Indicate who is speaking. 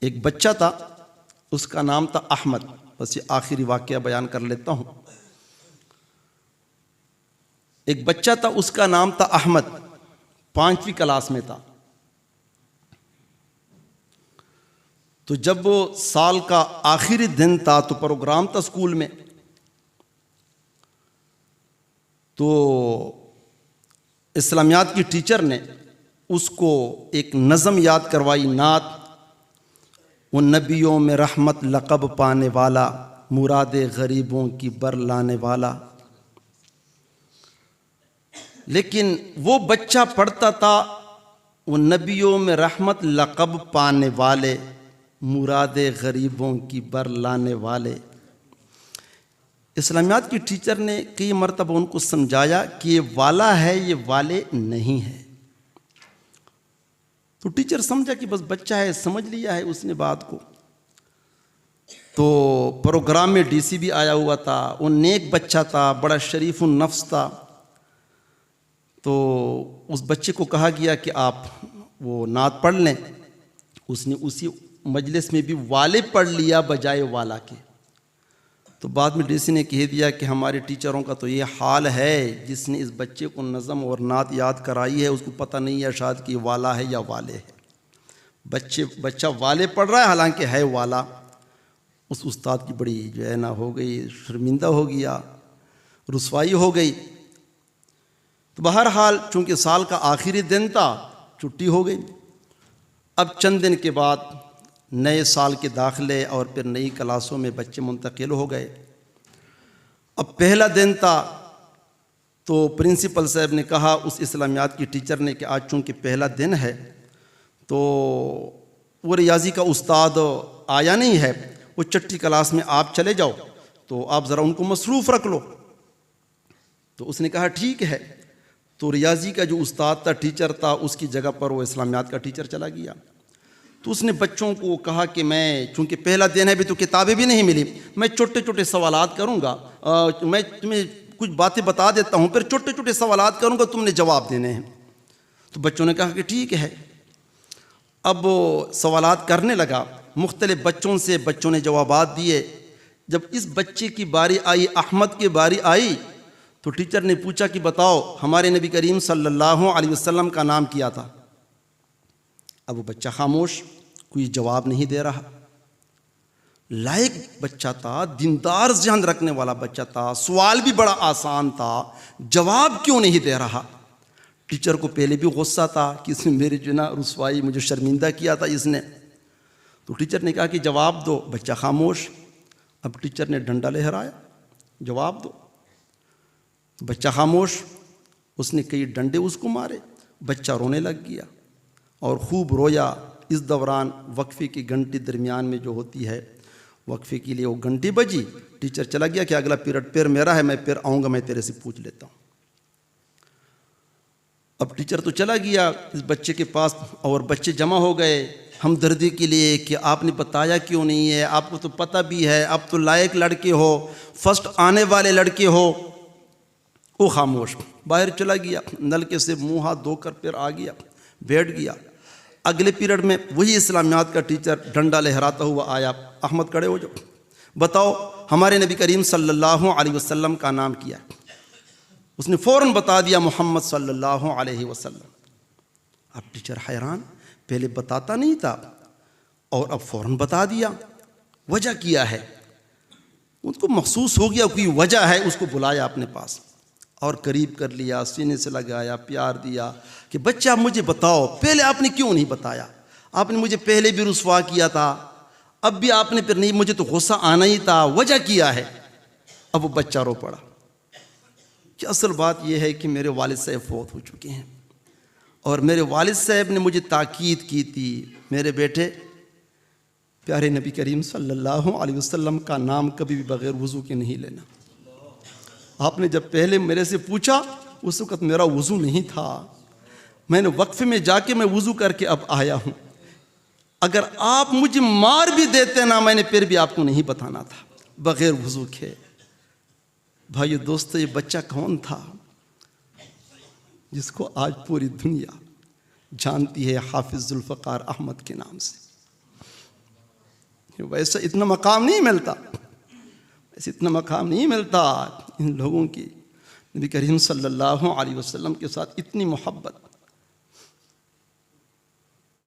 Speaker 1: एक बच्चा था, उसका नाम था अहमद। बस ये आखिरी वाक़या बयान कर लेता हूँ। एक बच्चा था, उसका नाम था अहमद, 5वीं क्लास में था। तो जब वो साल का आखिरी दिन था तो प्रोग्राम था स्कूल में। तो इस्लामियात की टीचर ने उसको एक नज़म याद करवाई, नात। वो नबियों में रहमत लक़ब पाने वाला, मुरादे गरीबों की बर लाने वाला। लेकिन वो बच्चा पढ़ता था, वो नबियों में रहमत लक़ब पाने वाले, मुरादे गरीबों की बर लाने वाले। इस्लामियात की टीचर ने कई मरतबा उनको समझाया कि ये वाला है, ये वाले नहीं है। तो टीचर समझा कि बस बच्चा है, समझ लिया है उसने बात को। तो प्रोग्राम में डीसी भी आया हुआ था। वो नेक बच्चा था, बड़ा शरीफ नफ्स था। तो उस बच्चे को कहा गया कि आप वो नात पढ़ लें। उसने उसी मजलिस में भी वाले पढ़ लिया बजाय वाला के। तो बाद में डीसी ने कह दिया कि हमारे टीचरों का तो ये हाल है, जिसने इस बच्चे को नज़म और नात याद कराई है उसको पता नहीं है शायद कि वाला है या वाले है। बच्चा वाले पढ़ रहा है, हालांकि है वाला। उस उस्ताद की बड़ी जो है ना हो गई, शर्मिंदा हो गया, रुसवाई हो गई। तो बहरहाल चूँकि साल का आखिरी दिन था, छुट्टी हो गई। अब चंद दिन के बाद नए साल के दाखिले और फिर नई क्लासों में बच्चे मुंतकिल हो गए। अब पहला दिन था तो प्रिंसिपल साहब ने कहा उस इस्लामियात की टीचर ने कि आज चूँकि पहला दिन है तो वो रियाजी का उस्ताद आया नहीं है, वो छठी क्लास में आप चले जाओ, तो आप ज़रा उनको मसरूफ़ रख लो। तो उसने कहा ठीक है। तो रियाजी का जो उस्ताद था, टीचर था, उसकी जगह पर वो इस्लामियात का टीचर चला गया। तो उसने बच्चों को कहा कि मैं चूँकि पहला दिन है, अभी तो किताबें भी नहीं मिली, मैं छोटे छोटे सवालात करूँगा, मैं तुम्हें कुछ बातें बता देता हूँ, फिर छोटे छोटे सवालात करूँगा, तुमने जवाब देने हैं। तो बच्चों ने कहा कि ठीक है। अब वो सवालात करने लगा, मुख्तलिफ बच्चों से बच्चों ने जवाबात दिए। जब इस बच्चे की बारी आई, अहमद की बारी आई, तो टीचर ने पूछा कि बताओ हमारे नबी करीम सल्लल्लाहु अलैहि वसल्लम का नाम क्या था। अब वो बच्चा खामोश, कोई जवाब नहीं दे रहा। लायक बच्चा था, दीनदार ज़हन रखने वाला बच्चा था, सवाल भी बड़ा आसान था, जवाब क्यों नहीं दे रहा। टीचर को पहले भी गुस्सा था कि इसने मेरी जो ना रुसवाई, मुझे शर्मिंदा किया था इसने। तो टीचर ने कहा कि जवाब दो। बच्चा खामोश। अब टीचर ने डंडा लहराया, जवाब दो। बच्चा खामोश। उसने कई डंडे उसको मारे, बच्चा रोने लग गया और खूब रोया। इस दौरान वक्फे की घंटी दरमियान में जो होती है, वक्फे के लिए वो घंटी बजी। टीचर चला गया कि अगला पीरियड फिर मेरा है, मैं फिर आऊँगा, मैं तेरे से पूछ लेता हूँ। अब टीचर तो चला गया इस बच्चे के पास और बच्चे जमा हो गए हमदर्दी के लिए कि आपने बताया क्यों नहीं है, आपको तो पता भी है, आप तो लायक लड़के हो, फर्स्ट आने वाले लड़के हो। वो खामोश बाहर चला गया, नलके से मुँह हाथ धोकर फिर आ गया, बैठ गया। अगले पीरियड में वही इस्लामियात का टीचर डंडा लहराता हुआ आया, अहमद खड़े हो जाओ, बताओ हमारे नबी करीम सल्लल्लाहु अलैहि वसल्लम का नाम क्या है। उसने फ़ौरन बता दिया मोहम्मद सल्लल्लाहु अलैहि वसल्लम। अब टीचर हैरान, पहले बताता नहीं था और अब फ़ौरन बता दिया। वजह किया है, उनको महसूस हो गया कोई वजह है। उसको बुलाया अपने पास और करीब कर लिया, सीने से लगाया, प्यार दिया कि बच्चा मुझे बताओ, पहले आपने क्यों नहीं बताया, आपने मुझे पहले भी रुसवा किया था, अब भी आपने फिर नहीं, मुझे तो गुस्सा आना ही था, वजह किया है। अब वो बच्चा रो पड़ा कि असल बात यह है कि मेरे वालिद साहब फौत हो चुके हैं और मेरे वालिद साहब ने मुझे ताकीद की थी, मेरे बेटे प्यारे नबी करीम सल्लल्लाहु अलैहि वसल्लम का नाम कभी भी बग़ैर वज़ू के नहीं लेना। आपने जब पहले मेरे से पूछा उस वक़्त मेरा वज़ू नहीं था, मैंने वक्फ़े में जाके मैं वज़ू करके अब आया हूँ। अगर आप मुझे मार भी देते ना, मैंने फिर भी आपको नहीं बताना था बग़ैर वज़ू के। भाइयों दोस्तों, ये बच्चा कौन था जिसको आज पूरी दुनिया जानती है हाफिज़ ज़ुल्फ़िकार अहमद के नाम से। वैसा इतना मकाम नहीं मिलता, वैसे इतना मकाम नहीं मिलता इन लोगों की। नबी करीम सल्लल्लाहु अलैहि वसल्लम के साथ इतनी मोहब्बत।